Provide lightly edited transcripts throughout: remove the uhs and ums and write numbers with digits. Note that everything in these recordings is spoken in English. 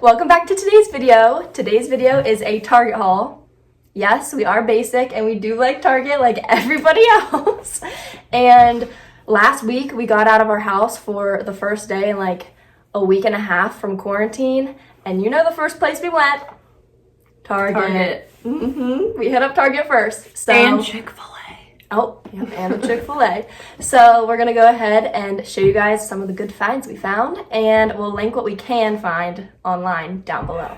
Welcome back to today's video. Today's video is a Target haul. Yes, we are basic and we do like Target like everybody else. And last week we got out of our house for the first day in like a week and a half from quarantine. And you know the first place we went? Target. We hit up Target first. So, and Chick-fil-A. Oh, yeah, and the Chick-fil-A. So we're gonna go ahead and show you guys some of the good finds we found, and we'll link what we can find online down below.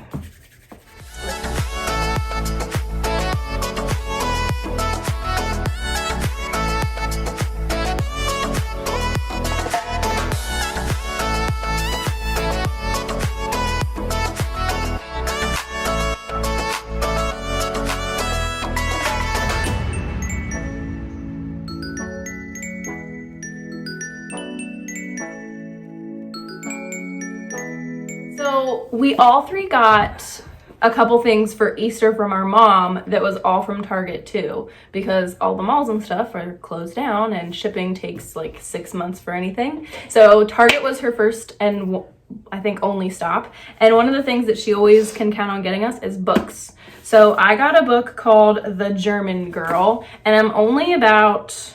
So we all three got a couple things for Easter from our mom that was all from Target too, because all the malls and stuff are closed down and shipping takes like 6 months for anything. So Target was her first and I think only stop. And one of the things that she always can count on getting us is books. So I got a book called The German Girl, and I'm only about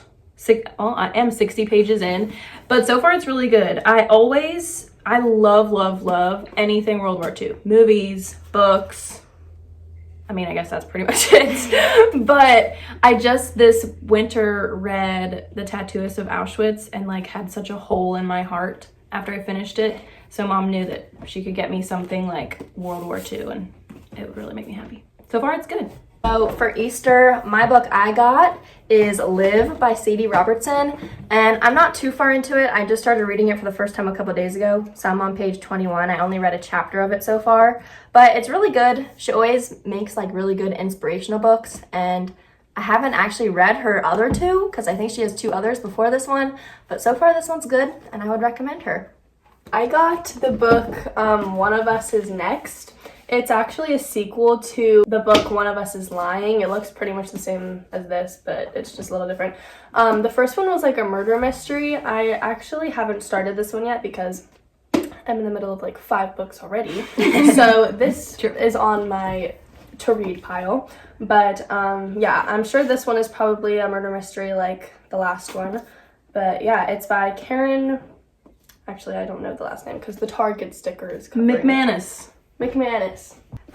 I am 60 pages in, but so far it's really good. I love anything World War II. Movies, books. I mean, I guess that's pretty much it. But I just this winter read The Tattooist of Auschwitz and like had such a hole in my heart after I finished it. So mom knew that she could get me something like World War II and it would really make me happy. So far it's good. So for Easter, my book I got is Live by Sadie Robertson, and I'm not too far into it. I just started reading it for the first time a couple days ago, so I'm on page 21. I only read a chapter of it so far, but it's really good. She always makes like really good inspirational books, and I haven't actually read her other two because I think she has 2 others before this one, but so far this one's good and I would recommend her. I got the book One of Us is Next. It's actually a sequel to the book One of Us is Lying. It looks pretty much the same as this, but it's just a little different. The first one was like a murder mystery. I actually haven't started this one yet because I'm in the middle of like 5 books already. So this is on my to read pile. But yeah, I'm sure this one is probably a murder mystery like the last one. But yeah, it's by Karen. Actually, I don't know the last name because the Target sticker is McManus.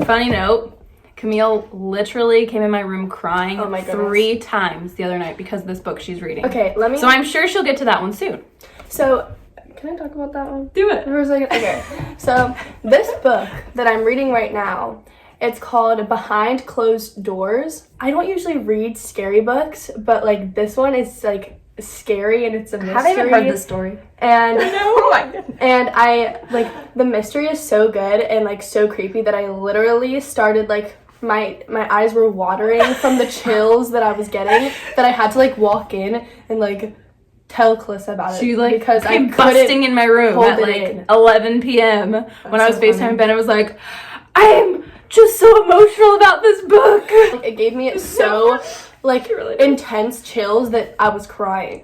Funny note, Camille literally came in my room crying 3 times the other night because of this book she's reading. Okay, So I'm sure she'll get to that one soon. So, can I talk about that one? Do it. For a second? Okay. So, this book that I'm reading right now, it's called Behind Closed Doors. I don't usually read scary books, but like this one is like scary and it's a mystery. I haven't even heard this story. And Oh my goodness. and I like the mystery is so good and like so creepy that I literally started like my eyes were watering from the chills that I was getting, that I had to like walk in and like tell Calissa about it. She like because I came couldn't busting in my room hold at it like in. 11 p.m. when I was so FaceTiming funny. Ben. I was like, I am just so emotional about this book. Like, it gave me so like intense chills that I was crying.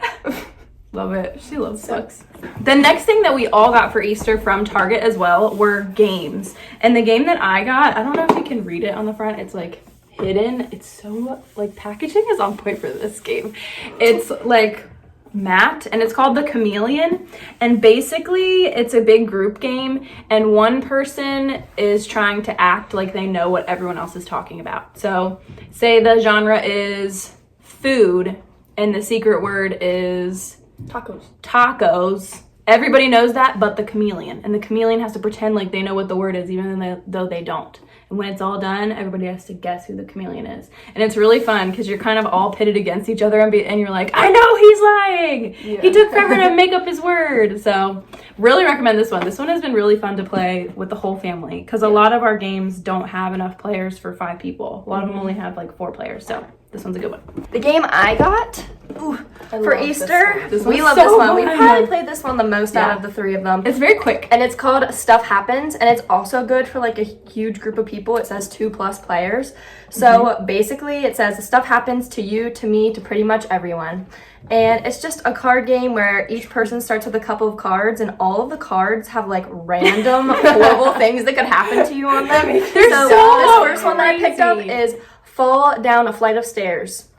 Love it. She loves books. The next thing that we all got for Easter from Target as well were games. And the game that I got, I don't know if you can read it on the front. It's like hidden. It's so like packaging is on point for this game. It's like matte and it's called The Chameleon, and basically it's a big group game and one person is trying to act like they know what everyone else is talking about. So say the genre is food and the secret word is tacos. Everybody knows that but the chameleon, and the chameleon has to pretend like they know what the word is even though they don't. And when it's all done, everybody has to guess who the chameleon is. And it's really fun because you're kind of all pitted against each other and you're like, I know he's lying. Yeah. He took forever to make up his word. So really recommend this one. This one has been really fun to play with the whole family because a lot of our games don't have enough players for 5 people. A lot of them only have like 4 players. So this one's a good one. The game I got For Easter, This we one's love so this one. We fun. probably played this one the most Yeah. out of the 3 of them. It's very quick. And it's called Stuff Happens, and it's also good for like a huge group of people. It says 2+ players. So basically it says stuff happens to you, to me, to pretty much everyone. And it's just a card game where each person starts with a couple of cards, and all of the cards have like random horrible things that could happen to you on them. They're So so this first one that I picked up crazy. is fall down a flight of stairs.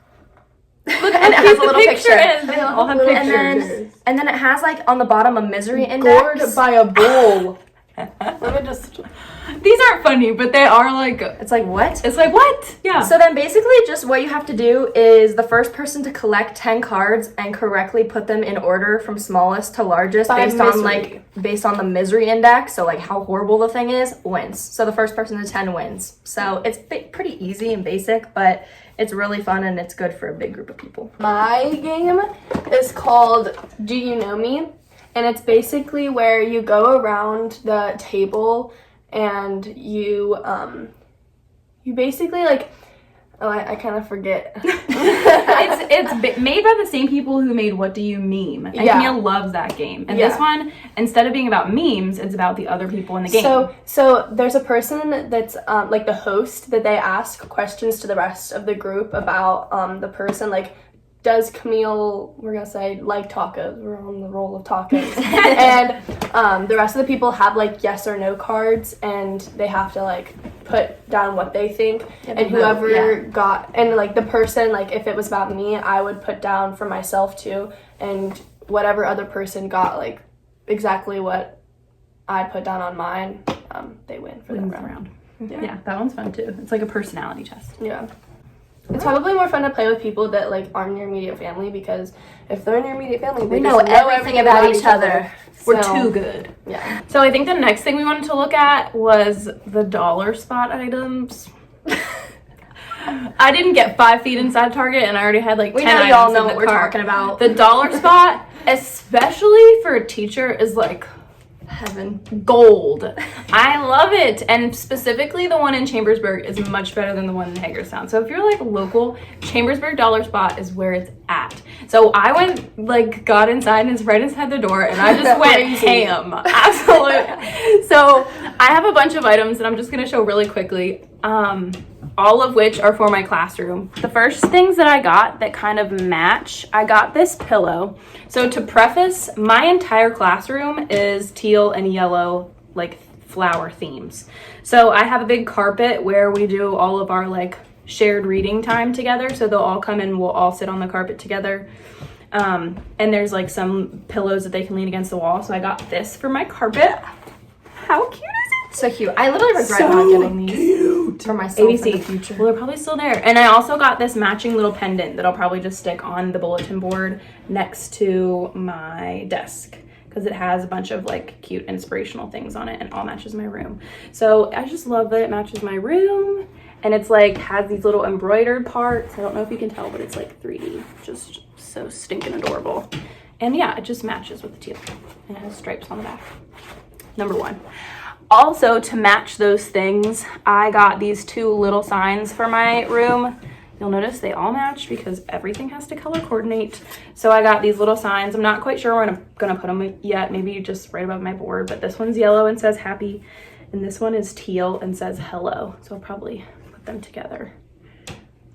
Look And it has a little picture. is. They all have And pictures. then it has like on the bottom a misery index. Gored by a bull. Let me just. These aren't funny, but they are like, It's like, what? it's like, what? Yeah. So then basically just what you have to do is the first person to collect 10 cards and correctly put them in order from smallest to largest By based on the misery index, so like how horrible the thing is, wins. So the first person to 10 wins. So it's pretty easy and basic, but it's really fun and it's good for a big group of people. My game is called Do You Know Me? And it's basically where you go around the table and you basically like, oh, I kind of forget. it's made by the same people who made What Do You Meme? And Yeah. Camille loves that game. And Yeah. this one, instead of being about memes, it's about the other people in the game. So there's a person that's like the host that they ask questions to the rest of the group about the person, like, does Camille, we're gonna say, like tacos? We're on the roll of tacos. And the rest of the people have like yes or no cards, and they have to like put down what they think. And whoever got, and like the person, like if it was about me, I would put down for myself too. And whatever other person got like exactly what I put down on mine, they win for that round. Yeah, that one's fun too. It's like a personality test. Yeah. It's probably more fun to play with people that like aren't in your immediate family, because if they're in your immediate family, they We know just everything about each other. We're So, too good. Yeah. So I think the next thing we wanted to look at was the dollar spot items. I didn't get 5 feet inside Target, and I already had like 10 We know items y'all in know the what we're cart. talking about. The dollar spot, especially for a teacher, is like Heaven. gold. I love it. And specifically the one in Chambersburg is much better than the one in Hagerstown. So if you're like local, Chambersburg dollar spot is where it's at. So I went, like, got inside, and it's right inside the door, and I just went ham. Absolutely. So I have a bunch of items that I'm just gonna show really quickly. All of which are for my classroom. The first things that I got that kind of match, I got this pillow. So to preface, my entire classroom is teal and yellow, like flower themes. So I have a big carpet where we do all of our like shared reading time together. So they'll all come and we'll all sit on the carpet together. And there's like some pillows that they can lean against the wall. So I got this for my carpet. How cute is it? So cute. I literally regret not getting these for myself in the ABC. future. Well, they're probably still there. And I also got this matching little pendant that I'll probably just stick on the bulletin board next to my desk, because it has a bunch of like cute inspirational things on it, and all matches my room. So I just love that it matches my room, and it's like has these little embroidered parts. I don't know if you can tell, but it's like 3D, just so stinking adorable. And yeah, it just matches with the teal, and it has stripes on the back. Number 1. Also, to match those things, I got these 2 little signs for my room. You'll notice they all match because everything has to color coordinate. So I got these little signs. I'm not quite sure where I'm gonna put them yet. Maybe just right above my board, but this one's yellow and says happy, and this one is teal and says hello. So I'll probably put them together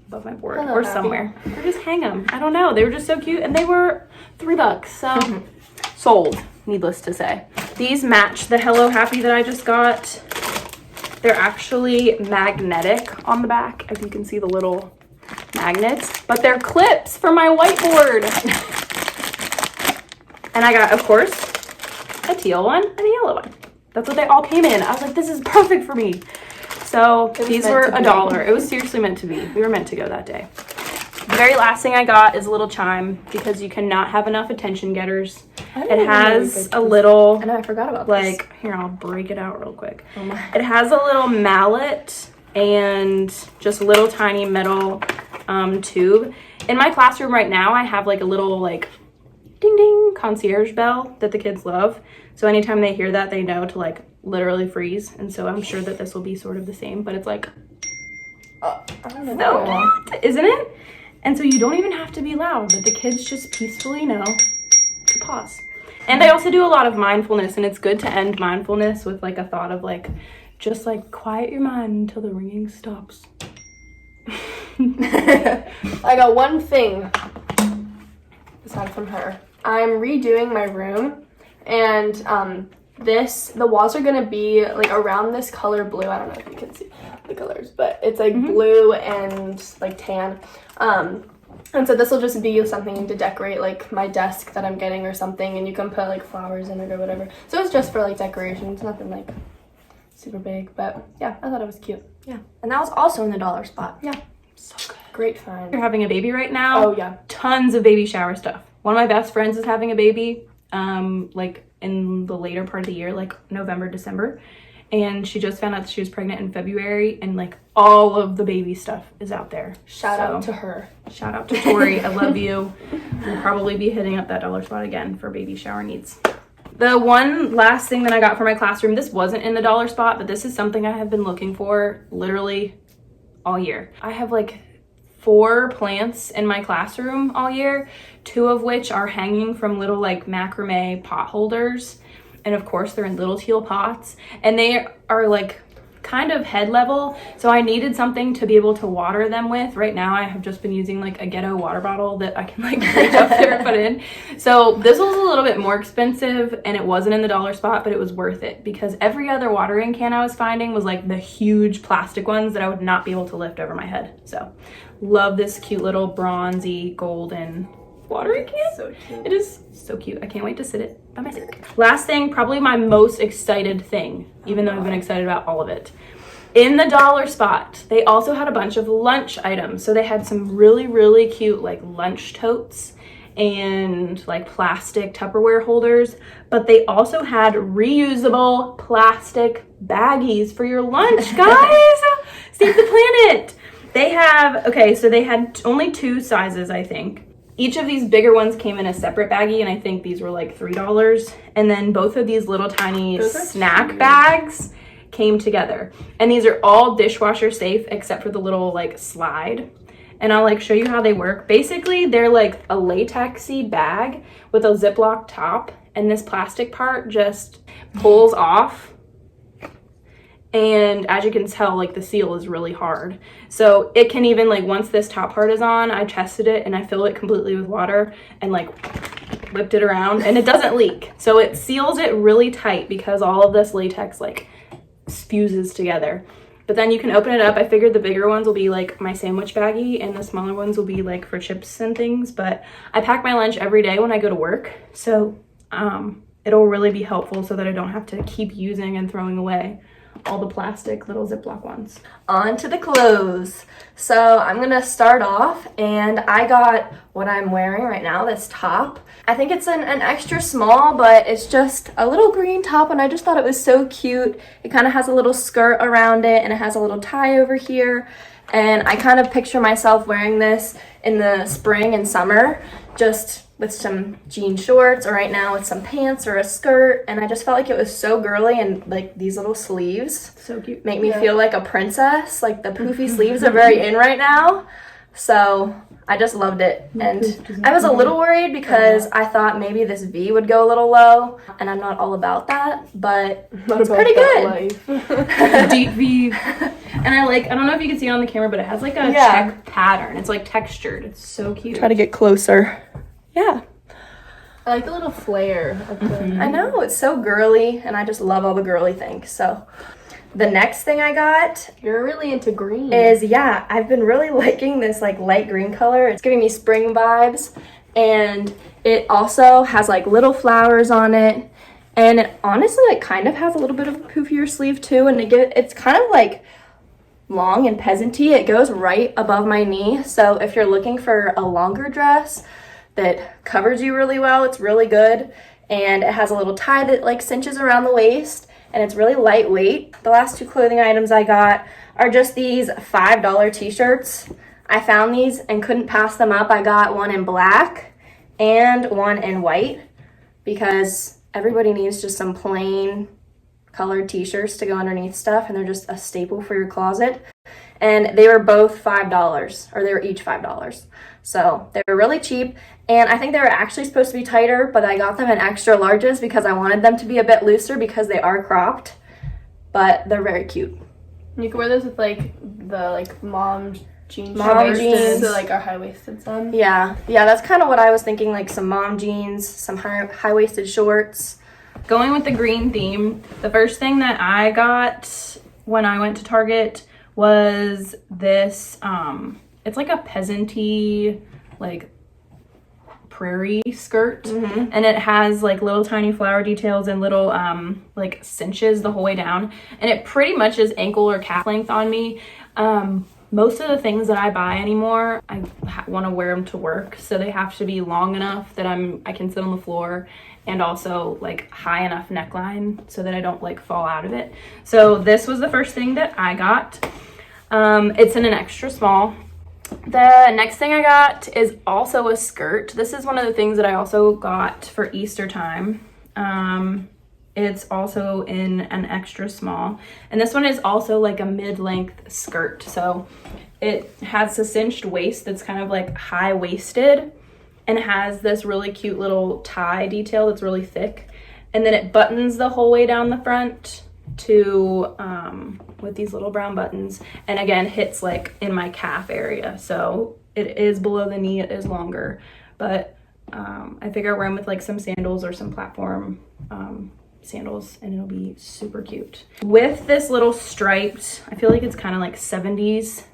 above my board or somewhere. Or just hang them. I don't know. They were just so cute, and they were $3, so sold, needless to say. These match the Hello Happy that I just got. They're actually magnetic on the back, if you can see the little magnets, but they're clips for my whiteboard. And I got, of course, a teal one and a yellow one. That's what they all came in. I was like, this is perfect for me. So these were $1. It was seriously meant to be. We were meant to go that day. The very last thing I got is a little chime, because you cannot have enough attention getters. It has a little, I know, I forgot about like, here, I'll break it out real quick. It has a little mallet and just a little tiny metal tube. In my classroom right now, I have like a little like ding ding concierge bell that the kids love. So anytime they hear that, they know to like literally freeze. And so I'm sure that this will be sort of the same, but it's like, I don't know. so cute, isn't it? And so you don't even have to be loud, but the kids just peacefully know to pause. And I also do a lot of mindfulness, and it's good to end mindfulness with like a thought of like, just like quiet your mind until the ringing stops. I got one thing aside from her. I'm redoing my room, and the walls are gonna be like around this color blue. I don't know if you can see the colors, but it's like blue and like tan. And so this will just be something to decorate like my desk that I'm getting or something, and you can put like flowers in it or whatever. So it's just for like decorations, nothing like super big, but yeah, I thought it was cute. Yeah, and that was also in the dollar spot. Yeah, So good. great find. You're having a baby right now. Oh yeah. Tons of baby shower stuff. One of my best friends is having a baby, like in the later part of the year, like November, December. And she just found out that she was pregnant in February, and like all of the baby stuff is out there. Shout out to her. Shout out to Tori. I love you. We'll probably be hitting up that dollar spot again for baby shower needs. The one last thing that I got for my classroom, this wasn't in the dollar spot, but this is something I have been looking for literally all year. I have like 4 plants in my classroom all year, 2 of which are hanging from little like macrame pot holders. And of course they're in little teal pots, and they are like kind of head level. So I needed something to be able to water them with. Right now I have just been using like a ghetto water bottle that I can like reach up there and put in. So this was a little bit more expensive, and it wasn't in the dollar spot, but it was worth it because every other watering can I was finding was like the huge plastic ones that I would not be able to lift over my head. So love this cute little bronzy golden watering can. So cute. It is so cute. I can't wait to sit it by my sink. Last thing, probably my most excited thing, even though I've been excited about all of it. In the dollar spot, they also had a bunch of lunch items. So they had some really, really cute like lunch totes and like plastic Tupperware holders, but they also had reusable plastic baggies for your lunch, guys. Save the planet. They have, okay, so they had only 2 sizes, I think. Each of these bigger ones came in a separate baggie, and I think these were like $3. And then both of these little tiny snack bags came together. And these are all dishwasher safe except for the little like slide. And I'll like show you how they work. Basically, they're like a latexy bag with a Ziploc top, and this plastic part just pulls off. And as you can tell, like the seal is really hard. So it can even like, once this top part is on, I tested it and I fill it completely with water and like whipped it around, and it doesn't leak. So it seals it really tight because all of this latex like fuses together. But then you can open it up. I figured the bigger ones will be like my sandwich baggie and the smaller ones will be like for chips and things. But I pack my lunch every day when I go to work. So it'll really be helpful so that I don't have to keep using and throwing away all the plastic little Ziploc ones. On to the clothes. So I'm gonna start off, and I got what I'm wearing right now, this top. I think it's an extra small, but it's just a little green top, and I just thought it was so cute. It kind of has a little skirt around it, and it has a little tie over here. And I kind of picture myself wearing this in the spring and summer, just with some jean shorts, or right now with some pants or a skirt. And I just felt like it was so girly, and like these little sleeves So cute. make me feel like a princess. Like the poofy sleeves are very in right now. So I just loved it. And I was a little worried because I thought maybe this V would go a little low, and I'm not all about that, but it's pretty good. Deep V. And I don't know if you can see it on the camera, but it has like a check pattern. It's like textured. It's so cute. Try to get closer. Yeah. I like the little flare of the I know, it's so girly, and I just love all the girly things. So the next thing I got You're really into green. is, I've been really liking this like light green color. It's giving me spring vibes, and it also has like little flowers on it, and it honestly like kind of has a little bit of a poofier sleeve too, and it's kind of like long and peasanty. It goes right above my knee, so if you're looking for a longer dress that covers you really well, it's really good. And it has a little tie that like cinches around the waist, and it's really lightweight. The last 2 clothing items I got are just these $5 t-shirts. I found these and couldn't pass them up. I got one in black and one in white because everybody needs just some plain colored t-shirts to go underneath stuff, and they're just a staple for your closet. and they were both $5, or they were each $5. So they were really cheap, and I think they were actually supposed to be tighter, but I got them in extra larges because I wanted them to be a bit looser because they are cropped, but they're very cute. You can wear those with like the mom jeans. So like our high-waisted some. Yeah, that's kind of what I was thinking, like some mom jeans, some high-waisted shorts. Going with the green theme, the first thing that I got when I went to Target was this, it's like a peasant-y, like prairie skirt, and it has like little tiny flower details and little like cinches the whole way down, and it pretty much is ankle or calf length on me. Most of the things that I buy anymore, I want to wear them to work, so they have to be long enough that I can sit on the floor, and also like high enough neckline so that I don't like fall out of it. So this was the first thing that I got. It's in an extra small. The next thing I got is also a skirt. This is one of the things that I also got for Easter time. It's also in an extra small, and this one is also like a mid-length skirt. So it has a cinched waist that's kind of like high-waisted, and has this really cute little tie detail that's really thick, and then it buttons the whole way down the front to with these little brown buttons, and again hits like in my calf area, so it is below the knee, it is longer, but I figure I wear them with like some sandals or some platform sandals, and it'll be super cute. With this little striped, I feel like it's kind of like 70s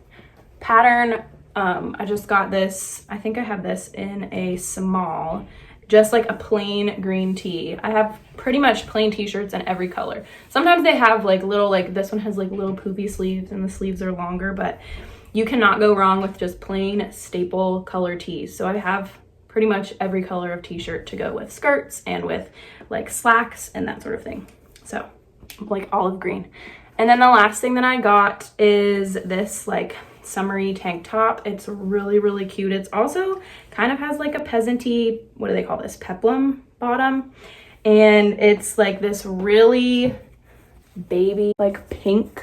pattern, I just got this, I think I have this in a small, just like a plain green tee. I have pretty much plain t-shirts in every color. Sometimes they have like little, like this one has like little poofy sleeves and the sleeves are longer, but you cannot go wrong with just plain staple color tees. So I have pretty much every color of t-shirt to go with skirts and with like slacks and that sort of thing. So like olive green. And then the last thing that I got is this like summery tank top. It's really, really cute. It's also kind of has like a peasant-y, what do they call this, peplum bottom, and it's like this really baby like pink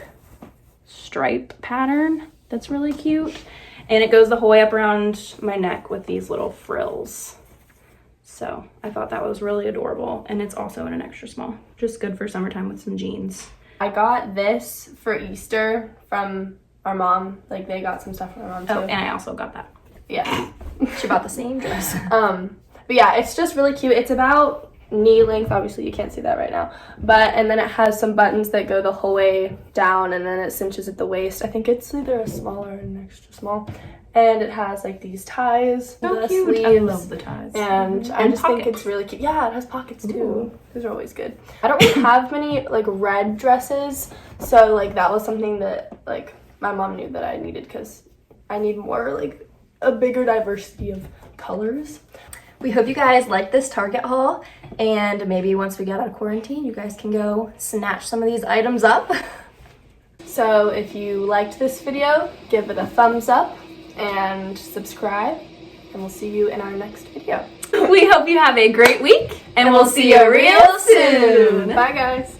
stripe pattern that's really cute, and it goes the whole way up around my neck with these little frills. So I thought that was really adorable, and it's also in an extra small, just good for summertime with some jeans. I got this for Easter from our mom. Like they got some stuff from our mom too. Oh, and I also got that. Yeah. She bought the same dress. But yeah, it's just really cute. It's about knee length. Obviously you can't see that right now, but and then it has some buttons that go the whole way down, and then it cinches at the waist. I think it's either a small or an extra small, and it has like these ties. So cute. Sleeves, I love the ties. and I just think it's really cute. Yeah, it has pockets too. Ooh. Those are always good. I don't really have many like red dresses, so like that was something that like my mom knew that I needed, because I need more like a bigger diversity of colors. We hope you guys like this Target haul, and maybe once we get out of quarantine, you guys can go snatch some of these items up. So if you liked this video, give it a thumbs up and subscribe, and we'll see you in our next video. We hope you have a great week, and we'll see you real soon. Bye guys.